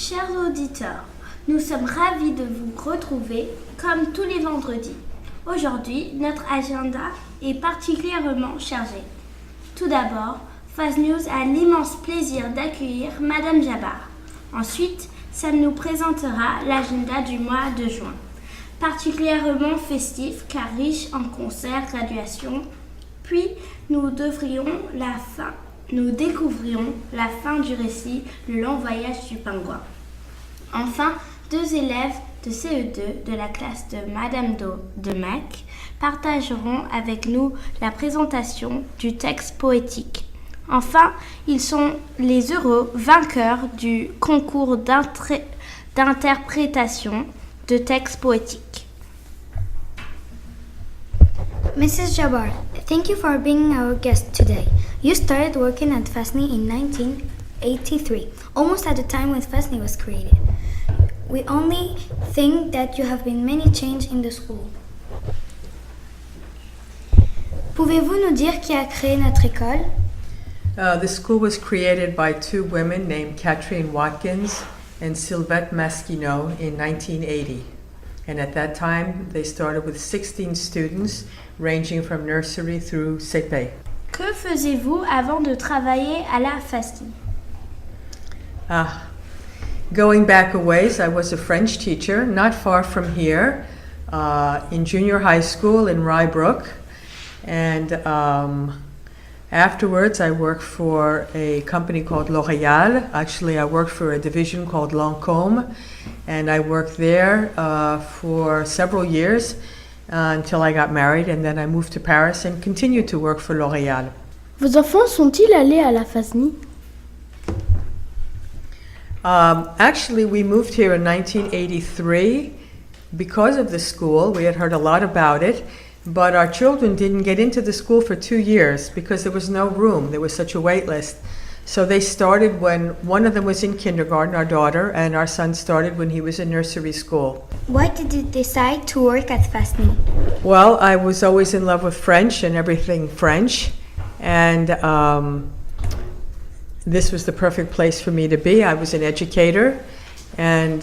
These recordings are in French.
Chers auditeurs, nous sommes ravis de vous retrouver comme tous les vendredis. Aujourd'hui, notre agenda est particulièrement chargé. Tout d'abord, Fast News a l'immense plaisir d'accueillir Madame Jabbar. Ensuite, Sam nous présentera l'agenda du mois de juin, particulièrement festif car riche en concerts, graduations. Puis, nous découvrirons la fin du récit, le long voyage du pingouin. Enfin, 2 élèves de CE2 de la classe de Madame de Mac partageront avec nous la présentation du texte poétique. Enfin, ils sont les heureux vainqueurs du concours d'interprétation de textes poétiques. Mrs. Jabbar, thank you for being our guest today. You started working at FASTNY in 1983, almost at the time when FASTNY was created. We only think that you have been many changes in the school. Pouvez-vous nous dire qui a créé notre école? The school was created by 2 women named Catherine Watkins and Sylvette Masquineau in 1980. And at that time, they started with 16 students, ranging from nursery through CP. Que faisiez-vous avant de travailler à la FASTNY? Going back a ways, I was a French teacher, not far from here, in junior high school in Rye Brook. And afterwards, I worked for a company called L'Oréal. Actually, I worked for a division called Lancôme, and I worked there for several years until I got married, and then I moved to Paris and continued to work for L'Oréal. Vos enfants sont-ils allés à la FASTNY? Actually, we moved here in 1983 because of the school. We had heard a lot about it. But our children didn't get into the school for 2 years because there was no room. There was such a wait list. So they started when one of them was in kindergarten, our daughter, and our son started when he was in nursery school. Why did you decide to work at FASTNY? Well, I was always in love with French and everything French. And this was the perfect place for me to be. I was an educator. And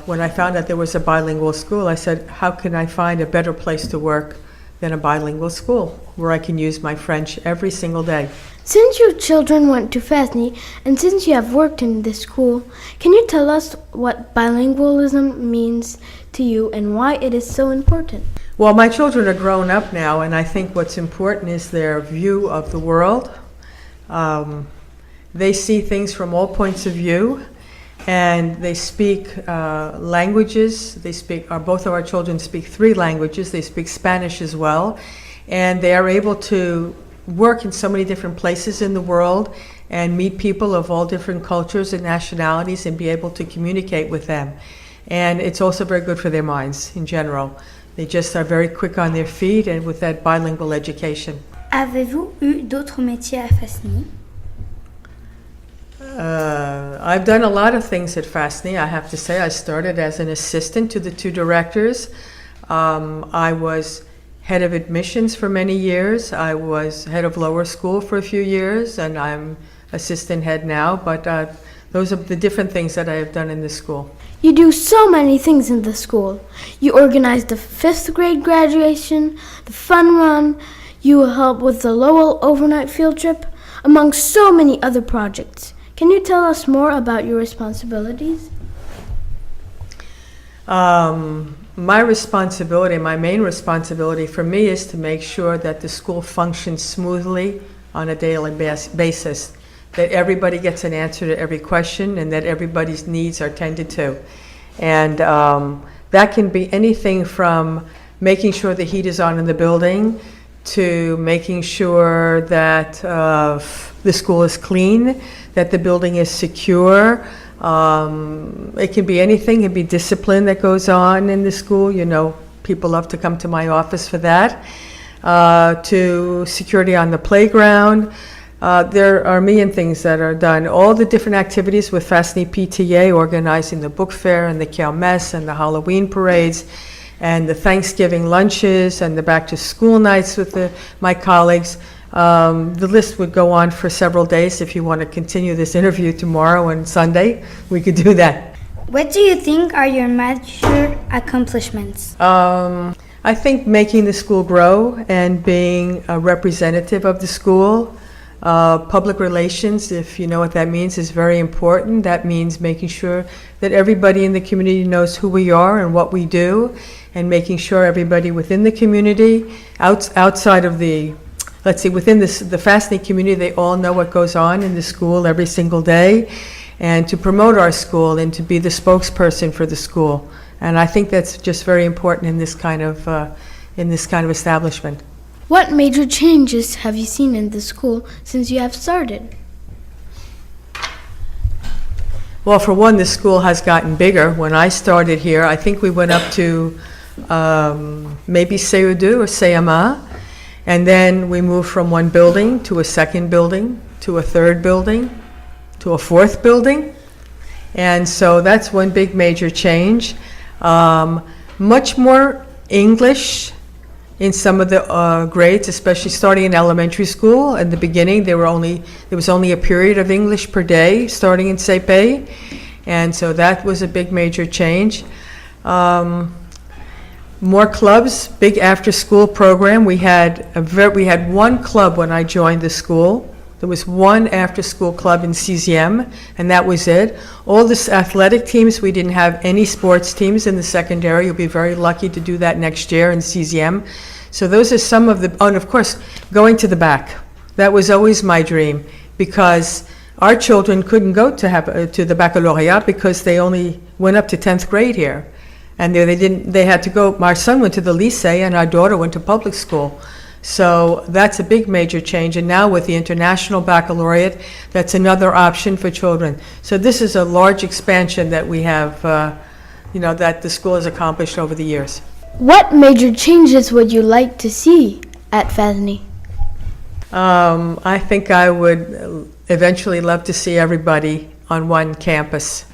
when I found out there was a bilingual school, I said, how can I find a better place to work than a bilingual school where I can use my French every single day? Since your children went to FASTNY and since you have worked in this school, can you tell us what bilingualism means to you and why it is so important? Well, my children are grown up now, and I think what's important is their view of the world. They see things from all points of view. And they speak languages. Both of our children speak 3 languages. They speak Spanish as well. And they are able to work in so many different places in the world and meet people of all different cultures and nationalities and be able to communicate with them. And it's also very good for their minds in general. They just are very quick on their feet and with that bilingual education. Avez-vous eu d'autres métiers à FASTNY? I've done a lot of things at FASTNY, I have to say. I started as an assistant to the 2 directors. I was head of admissions for many years. I was head of lower school for a few years, and I'm assistant head now. But those are the different things that I have done in the school. You do so many things in the school. You organize the 5th grade graduation, the fun run, you help with the Lowell overnight field trip, among so many other projects. Can you tell us more about your responsibilities? My main responsibility for me is to make sure that the school functions smoothly on a daily basis, that everybody gets an answer to every question and that everybody's needs are tended to. And that can be anything from making sure the heat is on in the building to making sure that the school is clean, that the building is secure. It can be anything. It can be discipline that goes on in the school. You know, people love to come to my office for that. To security on the playground. There are a million things that are done. All the different activities with FASTNY PTA, organizing the book fair and the kermesse and the Halloween parades and the Thanksgiving lunches and the back to school nights with my colleagues. The list would go on for several days. If you want to continue this interview tomorrow and Sunday, we could do that. What do you think are your major accomplishments? I think making the school grow and being a representative of the school. Public relations, if you know what that means, is very important. That means making sure that everybody in the community knows who we are and what we do, and making sure everybody within the community, outside of the, let's see, within the Fastney community, they all know what goes on in the school every single day, and to promote our school and to be the spokesperson for the school. And I think that's just very important in this kind of establishment. What major changes have you seen in the school since you have started? Well, for one, the school has gotten bigger. When I started here, I think we went up to maybe CE2 or CM1, and then we moved from one building to a second building, to a third building, to a fourth building. And so that's one big major change. Much more English in some of the grades, especially starting in elementary school. In the beginning, there was only a period of English per day, starting in CP, and so that was a big major change. More clubs, big after-school program. We had one club when I joined the school. There was one after-school club in CZM, and that was it. All the athletic teams, we didn't have any sports teams in the secondary. You'll be very lucky to do that next year in CZM. So those are some of the, oh, and of course, going to the bac. That was always my dream, because our children couldn't go to the baccalaureate because they only went up to 10th grade here. And they had to go, my son went to the lycée and our daughter went to public school. So that's a big major change, and now with the International Baccalaureate, that's another option for children. So this is a large expansion that we have, that the school has accomplished over the years. What major changes would you like to see at Fastney? I think I would eventually love to see everybody on one campus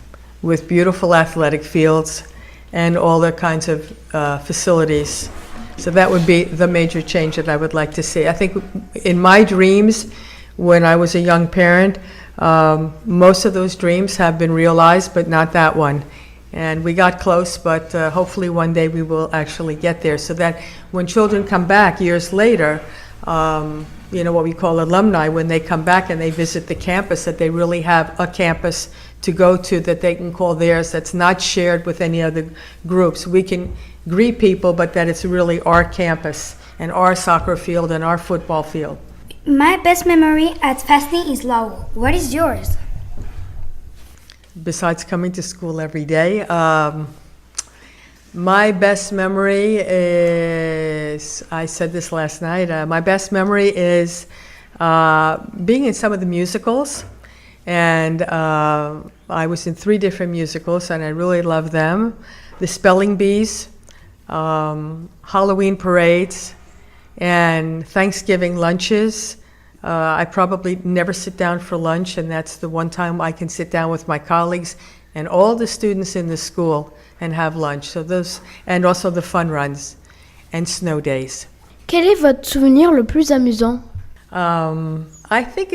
with beautiful athletic fields and all the kinds of facilities. So that would be the major change that I would like to see. I think in my dreams, when I was a young parent, most of those dreams have been realized, but not that one. And we got close, but hopefully one day we will actually get there, so that when children come back years later, what we call alumni, when they come back and they visit the campus, that they really have a campus to go to that they can call theirs, that's not shared with any other groups. We can greet people, but that it's really our campus and our soccer field and our football field. My best memory at Fastney is Lowell. What is yours? Besides coming to school every day, my best memory is, I said this last night, my best memory is being in some of the musicals. And I was in 3 different musicals, and I really loved them. The Spelling Bees, Halloween parades, and Thanksgiving lunches. I probably never sit down for lunch, and that's the one time I can sit down with my colleagues and all the students in the school and have lunch. So those, and also the fun runs and snow days. Quel est votre souvenir le plus amusant? I think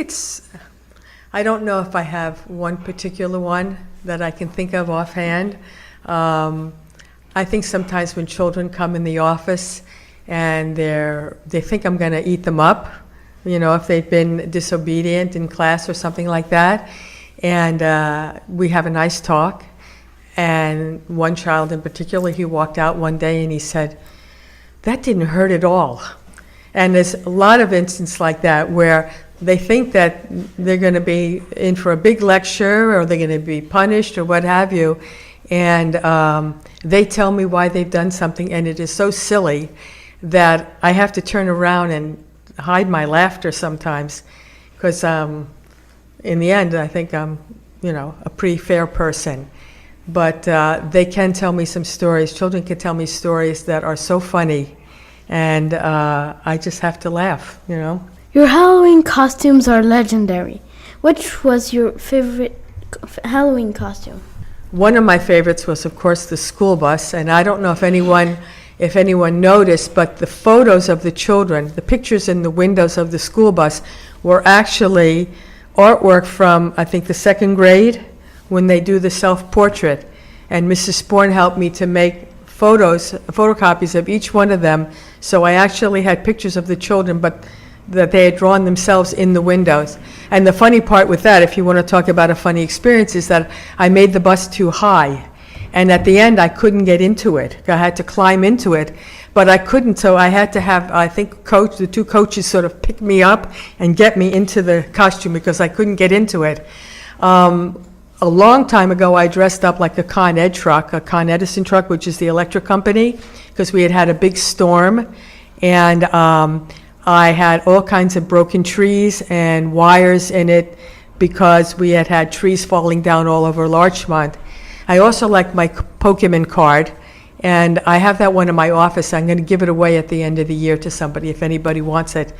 I don't know if I have one particular one that I can think of offhand. I think sometimes when children come in the office and they think I'm going to eat them up, if they've been disobedient in class or something like that, and we have a nice talk. And one child in particular, he walked out one day and he said, "That didn't hurt at all." And there's a lot of instances like that where they think that they're going to be in for a big lecture or they're going to be punished or what have you. And they tell me why they've done something, and it is so silly that I have to turn around and hide my laughter sometimes, because in the end, I think I'm, a pretty fair person. But they can tell me some stories. Children can tell me stories that are so funny, and I just have to laugh, Your Halloween costumes are legendary. Which was your favorite Halloween costume? One of my favorites was, of course, the school bus, and I don't know if anyone if anyone noticed, but the photos of the children, the pictures in the windows of the school bus were actually artwork from, I think, the second grade when they do the self-portrait. And Mrs. Sporn helped me to make photocopies of each one of them. So I actually had pictures of the children, but that they had drawn themselves in the windows. And the funny part with that, if you want to talk about a funny experience, is that I made the bus too high. And at the end, I couldn't get into it. I had to climb into it, but I couldn't, so I had to have, I think, the two coaches sort of pick me up and get me into the costume because I couldn't get into it. A long time ago, I dressed up like a Con Ed truck, a Con Edison truck, which is the electric company, because we had had a big storm, and I had all kinds of broken trees and wires in it because we had had trees falling down all over Larchmont. I also like my Pokemon card, and I have that one in my office. I'm going to give it away at the end of the year to somebody if anybody wants it.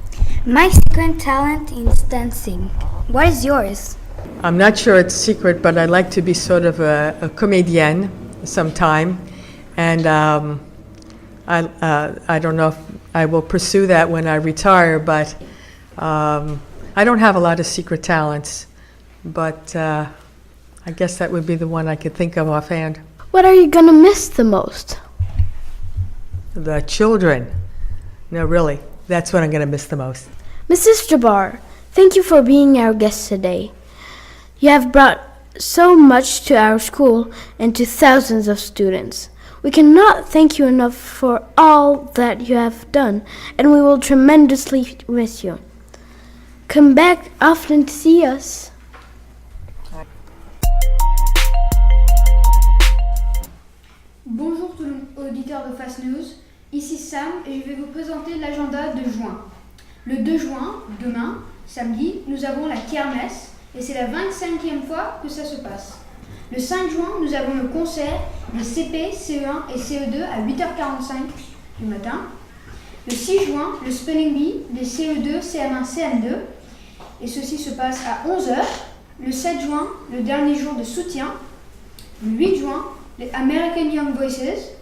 My secret talent is dancing. What is yours? I'm not sure it's secret, but I like to be sort of a comédienne sometime, and I don't know if I will pursue that when I retire, but I don't have a lot of secret talents, but I guess that would be the one I could think of offhand. What are you going to miss the most? The children. No, really, that's what I'm going to miss the most. Mrs. Jabbar, thank you for being our guest today. You have brought so much to our school and to thousands of students. We cannot thank you enough for all that you have done, and we will tremendously miss you. Come back often to see us. Bonjour tout le monde, auditeurs de Fast News, ici Sam et je vais vous présenter l'agenda de juin. Le 2 juin, demain, samedi, nous avons la kermesse et c'est la 25e fois que ça se passe. Le 5 juin, nous avons le concert des CP, CE1 et CE2 à 8h45 du matin. Le 6 juin, le Spelling Bee des CE2, CM1, CM2 et ceci se passe à 11h. Le 7 juin, le dernier jour de soutien. Le 8 juin, les American Young Voices.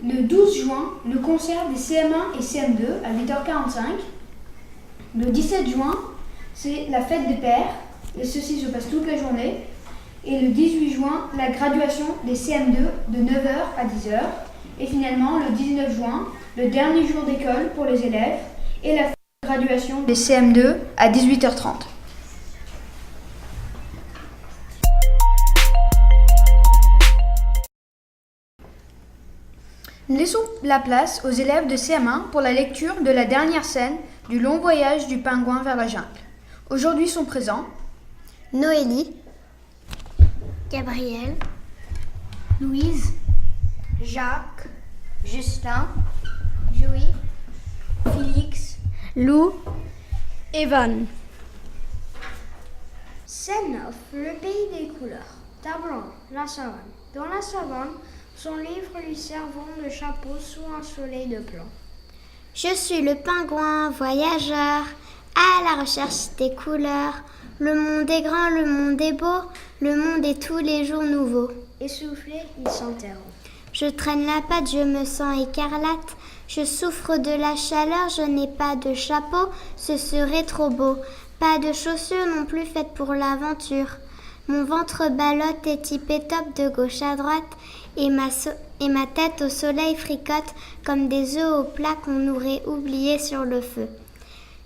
Le 12 juin, le concert des CM1 et CM2 à 8h45. Le 17 juin, c'est la fête des pères et ceci se passe toute la journée. Et le 18 juin, la graduation des CM2 de 9h à 10h. Et finalement, le 19 juin, le dernier jour d'école pour les élèves et la graduation des CM2 à 18h30. Laissons la place aux élèves de CM1 pour la lecture de la dernière scène du long voyage du pingouin vers la jungle. Aujourd'hui sont présents Noélie, Gabriel, Louise, Jacques, Justin, Joey, Félix, Lou, Evan. Scène 9, le pays des couleurs. Tableau, la savane. Dans la savane, son livre lui servant de chapeau sous un soleil de plomb. Je suis le pingouin voyageur, à la recherche des couleurs. Le monde est grand, le monde est beau, le monde est tous les jours nouveau. Essoufflé, il s'interrompt. Je traîne la patte, je me sens écarlate. Je souffre de la chaleur, je n'ai pas de chapeau, ce serait trop beau. Pas de chaussures non plus faites pour l'aventure. Mon ventre ballotte et typé top de gauche à droite. Et ma tête au soleil fricote comme des œufs au plat qu'on aurait oubliés sur le feu.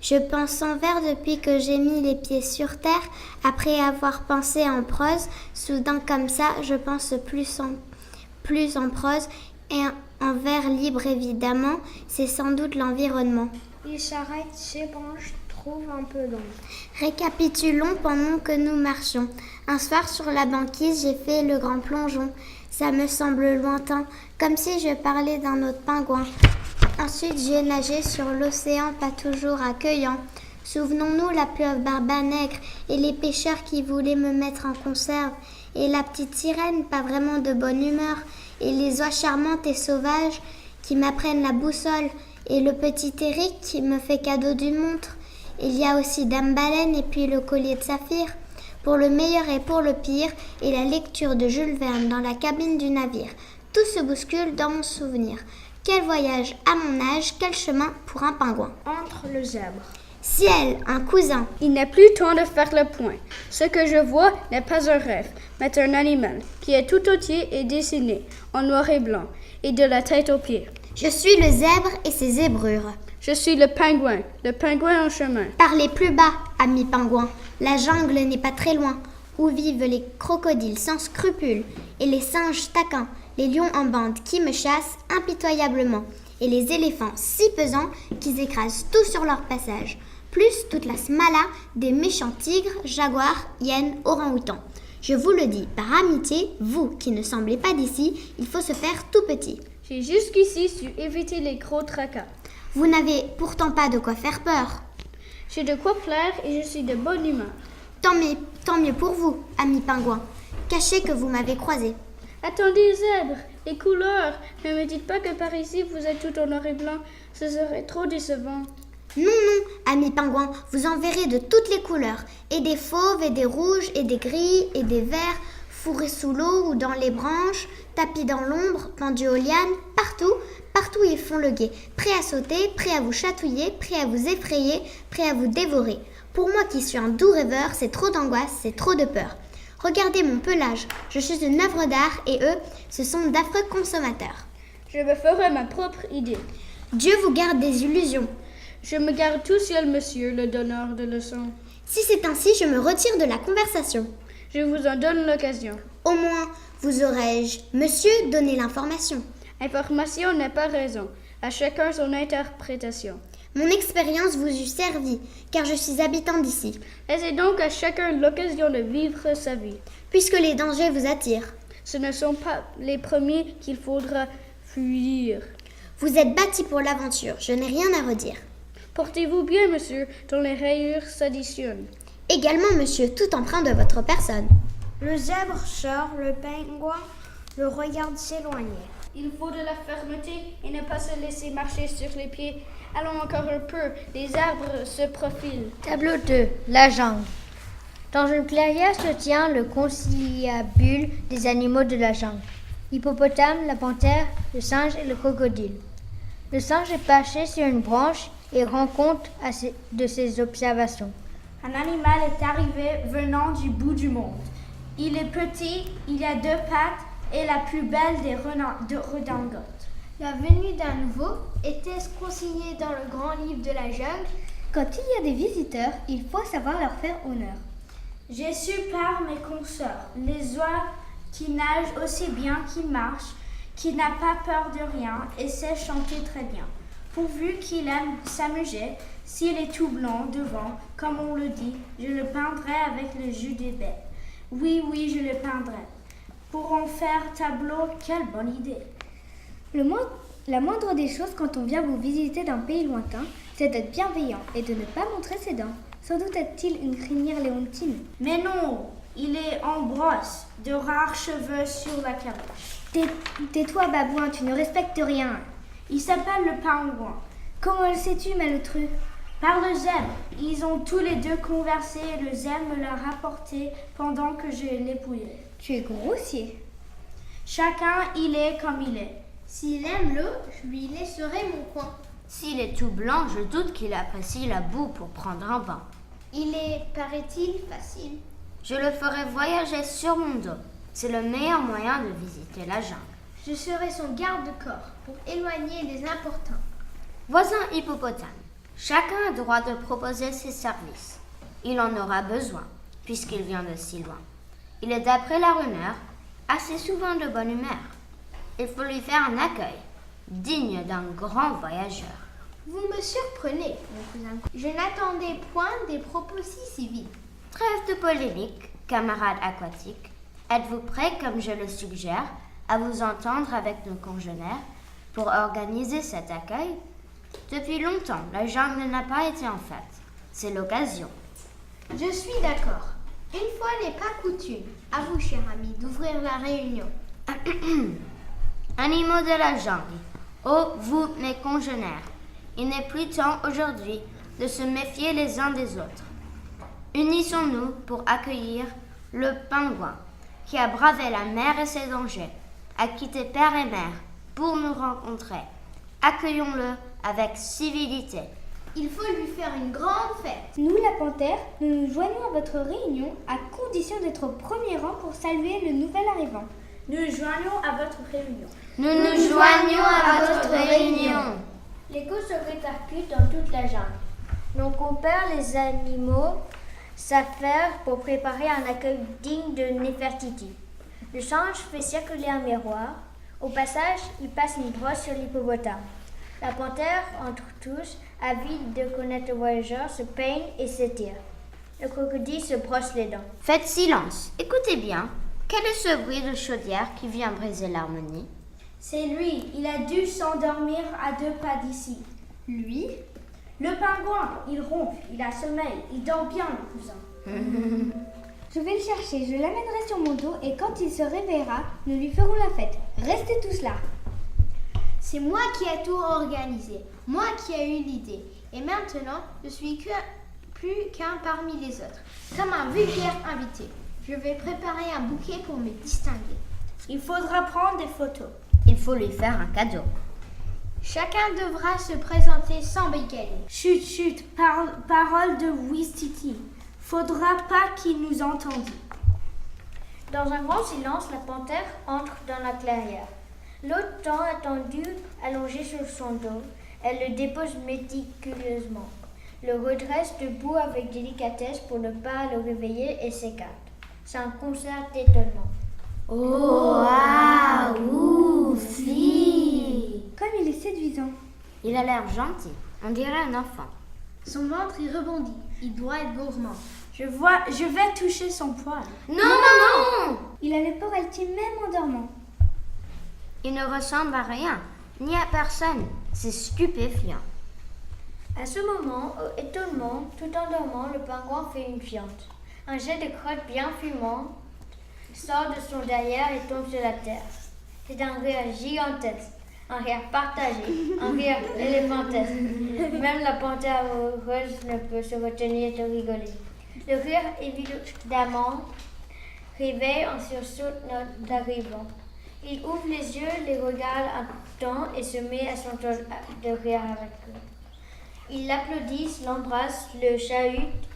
Je pense en vers depuis que j'ai mis les pieds sur terre, après avoir pensé en prose. Soudain comme ça, je pense plus en prose et en vers libre évidemment, c'est sans doute l'environnement. Il s'arrête, s'ébranche, trouve un peu d'ombre. Récapitulons pendant que nous marchons. Un soir sur la banquise, j'ai fait le grand plongeon. Ça me semble lointain, comme si je parlais d'un autre pingouin. Ensuite, j'ai nagé sur l'océan, pas toujours accueillant. Souvenons-nous la pieuvre Barbanègre et les pêcheurs qui voulaient me mettre en conserve. Et la petite sirène, pas vraiment de bonne humeur. Et les oies charmantes et sauvages qui m'apprennent la boussole. Et le petit Eric qui me fait cadeau d'une montre. Il y a aussi Dame Baleine et puis le collier de saphir. Pour le meilleur et pour le pire, et la lecture de Jules Verne dans la cabine du navire. Tout se bouscule dans mon souvenir. Quel voyage à mon âge, quel chemin pour un pingouin. Entre le zèbre. Ciel, un cousin. Il n'est plus temps de faire le point. Ce que je vois n'est pas un rêve, mais un animal qui est tout entier et dessiné en noir et blanc et de la tête aux pieds. Je suis le zèbre et ses zébrures. Je suis le pingouin en chemin. Parlez plus bas, ami pingouin. La jungle n'est pas très loin, où vivent les crocodiles sans scrupules, et les singes taquins, les lions en bande qui me chassent impitoyablement, et les éléphants si pesants qu'ils écrasent tout sur leur passage, plus toute la smala des méchants tigres, jaguars, hyènes, orang-outans. Je vous le dis, par amitié, vous qui ne semblez pas d'ici, il faut se faire tout petit. J'ai jusqu'ici su éviter les gros tracas. Vous n'avez pourtant pas de quoi faire peur. J'ai de quoi plaire et je suis de bonne humeur. Tant mieux pour vous, ami pingouin. Cachez que vous m'avez croisé. Attendez, zèbre, les couleurs. Ne me dites pas que par ici vous êtes tout en noir et blanc. Ce serait trop décevant. Non, ami pingouin, vous en verrez de toutes les couleurs, et des fauves, et des rouges, et des gris, et des verts, fourrés sous l'eau ou dans les branches, tapis dans l'ombre, pendus aux lianes, partout ils font le guet, prêts à sauter, prêts à vous chatouiller, prêts à vous effrayer, prêts à vous dévorer. Pour moi qui suis un doux rêveur, c'est trop d'angoisse, c'est trop de peur. Regardez mon pelage, je suis une œuvre d'art, et eux, ce sont d'affreux consommateurs. Je me ferai ma propre idée. Dieu vous garde des illusions. Je me garde tout seul, monsieur, le donneur de leçons. Si c'est ainsi, je me retire de la conversation. Je vous en donne l'occasion. Au moins, vous aurais-je, monsieur, donné l'information. Information n'est pas raison. À chacun son interprétation. Mon expérience vous eût servi, car je suis habitant d'ici. Laissez donc à chacun l'occasion de vivre sa vie. Puisque les dangers vous attirent. Ce ne sont pas les premiers qu'il faudra fuir. Vous êtes bâti pour l'aventure, je n'ai rien à redire. Portez-vous bien, monsieur, dont les rayures s'additionnent. Également, monsieur, tout empreint de votre personne. Le zèbre sort, le pingouin le regarde s'éloigner. Il faut de la fermeté et ne pas se laisser marcher sur les pieds. Allons encore un peu, les arbres se profilent. Tableau 2, la jungle. Dans une clairière se tient le conciliabule des animaux de la jungle. L'hippopotame, la panthère, le singe et le crocodile. Le singe est perché sur une branche et rend compte de ses observations. Un animal est arrivé venant du bout du monde. Il est petit, il a 2 pattes et la plus belle des redingotes. La venue d'un nouveau était consignée dans le grand livre de la jungle. Quand il y a des visiteurs, il faut savoir leur faire honneur. J'ai su par mes consoeurs, les oies qui nagent aussi bien qu'ils marchent, qui n'a pas peur de rien et sait chanter très bien. Pourvu qu'il aime s'amuser, s'il est tout blanc devant, comme on le dit, je le peindrai avec le jus des baies. Oui, je le peindrai. Pour en faire tableau, quelle bonne idée. La moindre des choses quand on vient vous visiter d'un pays lointain, c'est d'être bienveillant et de ne pas montrer ses dents. Sans doute est-il une crinière léontine. Mais non, il est en brosse, de rares cheveux sur la caboche. Tais-toi, babouin, tu ne respectes rien. Il s'appelle le pingouin. Comment le sais-tu, malotru? Par le zèbre. Ils ont tous les deux conversé et le zèbre me l'a rapporté pendant que je l'épouillais. Tu es grossier. Chacun, il est comme il est. S'il aime l'eau, je lui laisserai mon coin. S'il est tout blanc, je doute qu'il apprécie la boue pour prendre un bain. Il est, paraît-il, facile. Je le ferai voyager sur mon dos. C'est le meilleur moyen de visiter la jungle. Je serai son garde-corps pour éloigner les importuns. Voisin hippopotame, chacun a droit de proposer ses services. Il en aura besoin, puisqu'il vient de si loin. Il est, d'après la rumeur, assez souvent de bonne humeur. Il faut lui faire un accueil, digne d'un grand voyageur. Vous me surprenez, mon cousin. Je n'attendais point des propos si civiles. Trêve de polémique, camarades aquatiques. Êtes-vous prêts, comme je le suggère, à vous entendre avec nos congénères pour organiser cet accueil? Depuis longtemps, la jungle n'a pas été en fête. C'est l'occasion. Je suis d'accord. Une fois n'est pas coutume. À vous, cher ami, d'ouvrir la réunion. Animaux de la jungle, ô vous mes congénères, il n'est plus temps aujourd'hui de se méfier les uns des autres. Unissons-nous pour accueillir le pingouin qui a bravé la mer et ses dangers, a quitté père et mère pour nous rencontrer Accueillons-le avec civilité. Il faut lui faire une grande fête. Nous, la Panthère, nous nous joignons à votre réunion à condition d'être au premier rang pour saluer le nouvel arrivant. Nous nous joignons à votre réunion. Nous nous joignons à votre réunion. L'écho se répercute dans toute la jungle. Nos compères, les animaux, s'affairent pour préparer un accueil digne de Néfertiti. Le singe fait circuler un miroir. Au passage, il passe une brosse sur l'hippopotame. La panthère, entre tous, avide de connaître le voyageur, se peigne et s'étire. Le crocodile se brosse les dents. Faites silence. Écoutez bien. Quel est ce bruit de chaudière qui vient briser l'harmonie? C'est lui, il a dû s'endormir à 2 pas d'ici. Lui? Le pingouin, il ronfle, il a sommeil, il dort bien, le cousin. Je vais le chercher, je l'amènerai sur mon dos et quand il se réveillera, nous lui ferons la fête. Restez tous là. C'est moi qui ai tout organisé, moi qui ai eu l'idée. Et maintenant, je suis plus qu'un parmi les autres, comme un vulgaire invité. Je vais préparer un bouquet pour me distinguer. Il faudra prendre des photos. Il faut lui faire un cadeau. Chacun devra se présenter sans bégayer. Chut, chut, parole de Ouistiti. Faudra pas qu'il nous entende. Dans un grand silence, la panthère entre dans la clairière. L'autre tant attendu, allongé sur son dos, elle le dépose méticuleusement, le redresse debout avec délicatesse pour ne pas le réveiller et s'écarte. C'est un concert d'étonnement. Oh, ah, ouf, Comme il est séduisant. Il a l'air gentil. On dirait un enfant. Son ventre y rebondit. Il doit être gourmand. Je vais toucher son poil. Non, non, non! Il a le port altier même en dormant. Il ne ressemble à rien, ni à personne. C'est stupéfiant. À ce moment, au étonnement, tout en dormant, le pingouin fait une fiente. Un jet de crotte bien fumant sort de son derrière et tombe sur la terre. C'est un rire gigantesque, un rire partagé, un rire éléphantesque. Même la panthère heureuse ne peut se retenir de rigoler. Le rire, évidemment, réveille en sursaut notre arrivant. Il ouvre les yeux, les regarde un temps et se met à son tour de rire avec eux. Ils l'applaudissent, l'embrassent, le chahutent,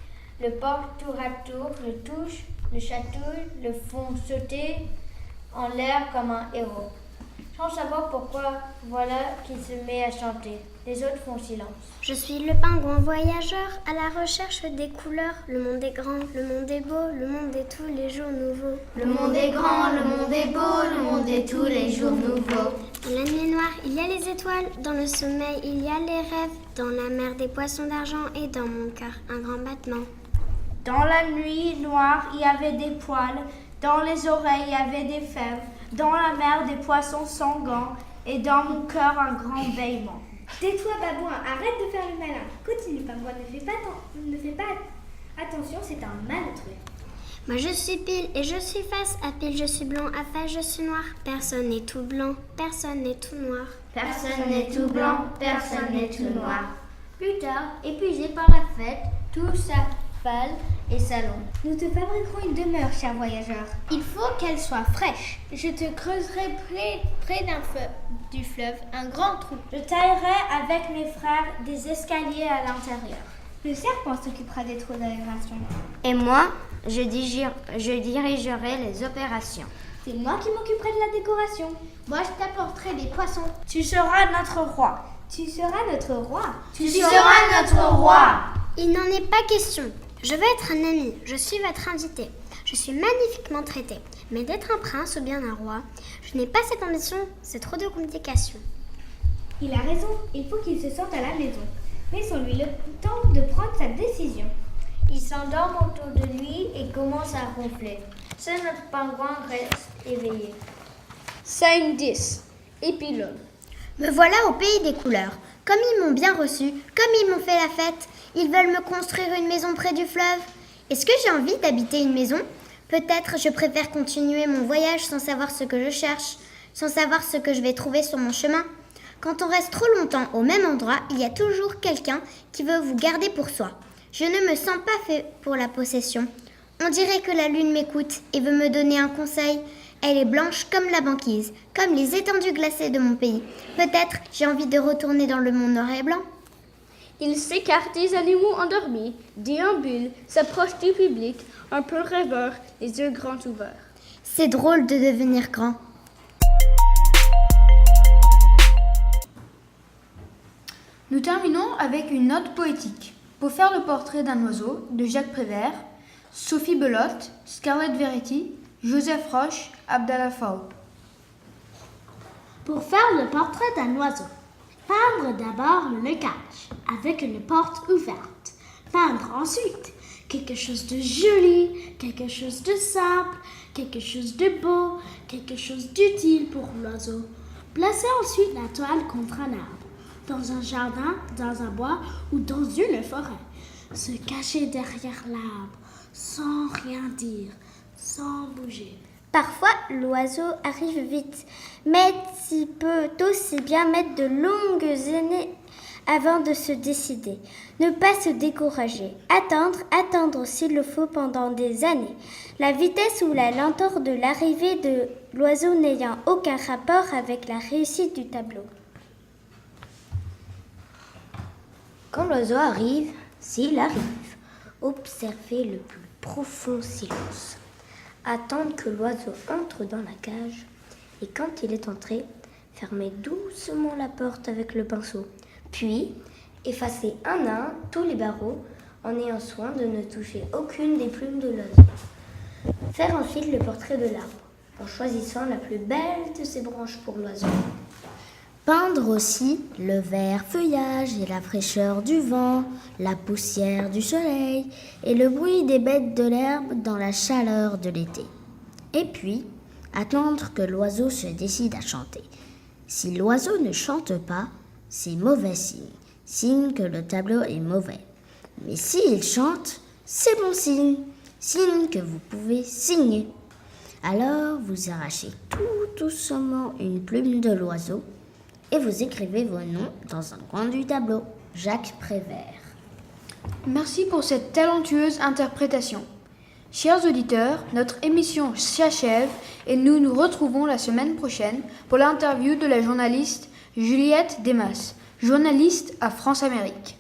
le portent tour à tour, le touchent, le chatouillent, le font sauter en l'air comme un héros. Sans savoir pourquoi, voilà qu'il se met à chanter. Les autres font silence. Je suis le pingouin voyageur à la recherche des couleurs. Le monde est grand, le monde est beau, le monde est tous les jours nouveau. Le monde est grand, le monde est beau, le monde est tous les jours nouveau. Dans la nuit noire, il y a les étoiles. Dans le sommeil, il y a les rêves. Dans la mer, des poissons d'argent. Et dans mon cœur, un grand battement. Dans la nuit noire, il y avait des poils. Dans les oreilles, il y avait des fèves. Dans la mer, des poissons sanguins. Et dans mon cœur, un grand bêlement. Tais-toi, babouin, arrête de faire le malin. Continue, pingouin, ne fais pas attention, c'est un malotru. Moi je suis pile et je suis face. À pile je suis blanc, à face je suis noir. Personne n'est tout blanc, personne n'est tout noir. Personne n'est tout blanc, personne n'est tout noir. Plus tard, épuisé par la fête, tout s'affale et s'allonge. Nous te fabriquerons une demeure, cher voyageur. Il faut qu'elle soit fraîche. Je te creuserai près du fleuve un grand trou. Je taillerai avec mes frères des escaliers à l'intérieur. Le serpent s'occupera des trous d'aération. Et moi, je dirigerai les opérations. C'est moi qui m'occuperai de la décoration. Moi, je t'apporterai des poissons. Tu seras notre roi. Tu seras notre roi. Tu seras notre roi. Il n'en est pas question. Je veux être un ami. Je suis votre invité. Je suis magnifiquement traité. Mais d'être un prince ou bien un roi, je n'ai pas cette ambition. C'est trop de complications. Il a raison. Il faut qu'il se sente à la maison. Laissons-lui le temps de prendre sa décision. Il s'endorme autour de lui et commence à ronfler. Seul notre pingouin reste éveillé. Scène 10. Épilogue. Me voilà au pays des couleurs. Comme ils m'ont bien reçu, comme ils m'ont fait la fête, ils veulent me construire une maison près du fleuve. Est-ce que j'ai envie d'habiter une maison ? Peut-être je préfère continuer mon voyage sans savoir ce que je cherche, sans savoir ce que je vais trouver sur mon chemin. Quand on reste trop longtemps au même endroit, il y a toujours quelqu'un qui veut vous garder pour soi. Je ne me sens pas fait pour la possession. On dirait que la lune m'écoute et veut me donner un conseil. Elle est blanche comme la banquise, comme les étendues glacées de mon pays. Peut-être j'ai envie de retourner dans le monde noir et blanc. Il s'écarte des animaux endormis, déambule, s'approche du public, un peu rêveur, les yeux grands ouverts. C'est drôle de devenir grand. Nous terminons avec une note poétique. Pour faire le portrait d'un oiseau de Jacques Prévert, Sophie Belote, Scarlett Verity, Joseph Roche, Abdallah Faoub. Pour faire le portrait d'un oiseau, peindre d'abord le cage avec une porte ouverte. Peindre ensuite quelque chose de joli, quelque chose de simple, quelque chose de beau, quelque chose d'utile pour l'oiseau. Placer ensuite la toile contre un arbre, dans un jardin, dans un bois ou dans une forêt. Se cacher derrière l'arbre, sans rien dire, sans bouger. Parfois, l'oiseau arrive vite, mais s'il peut aussi bien mettre de longues années avant de se décider. Ne pas se décourager. Attendre s'il le faut pendant des années. La vitesse ou la lenteur de l'arrivée de l'oiseau n'ayant aucun rapport avec la réussite du tableau. Quand l'oiseau arrive, s'il arrive, observez le plus profond silence. Attendre que l'oiseau entre dans la cage et quand il est entré, fermez doucement la porte avec le pinceau. Puis, effacez un à un tous les barreaux en ayant soin de ne toucher aucune des plumes de l'oiseau. Faire ensuite le portrait de l'arbre en choisissant la plus belle de ses branches pour l'oiseau. Peindre aussi le vert feuillage et la fraîcheur du vent, la poussière du soleil et le bruit des bêtes de l'herbe dans la chaleur de l'été. Et puis, attendre que l'oiseau se décide à chanter. Si l'oiseau ne chante pas, c'est mauvais signe, signe que le tableau est mauvais. Mais s'il chante, c'est bon signe, signe que vous pouvez signer. Alors, vous arrachez tout doucement une plume de l'oiseau et vous écrivez vos noms dans un coin du tableau. Jacques Prévert. Merci pour cette talentueuse interprétation. Chers auditeurs, notre émission s'achève et nous nous retrouvons la semaine prochaine pour l'interview de la journaliste Juliette Desmas, journaliste à France Amérique.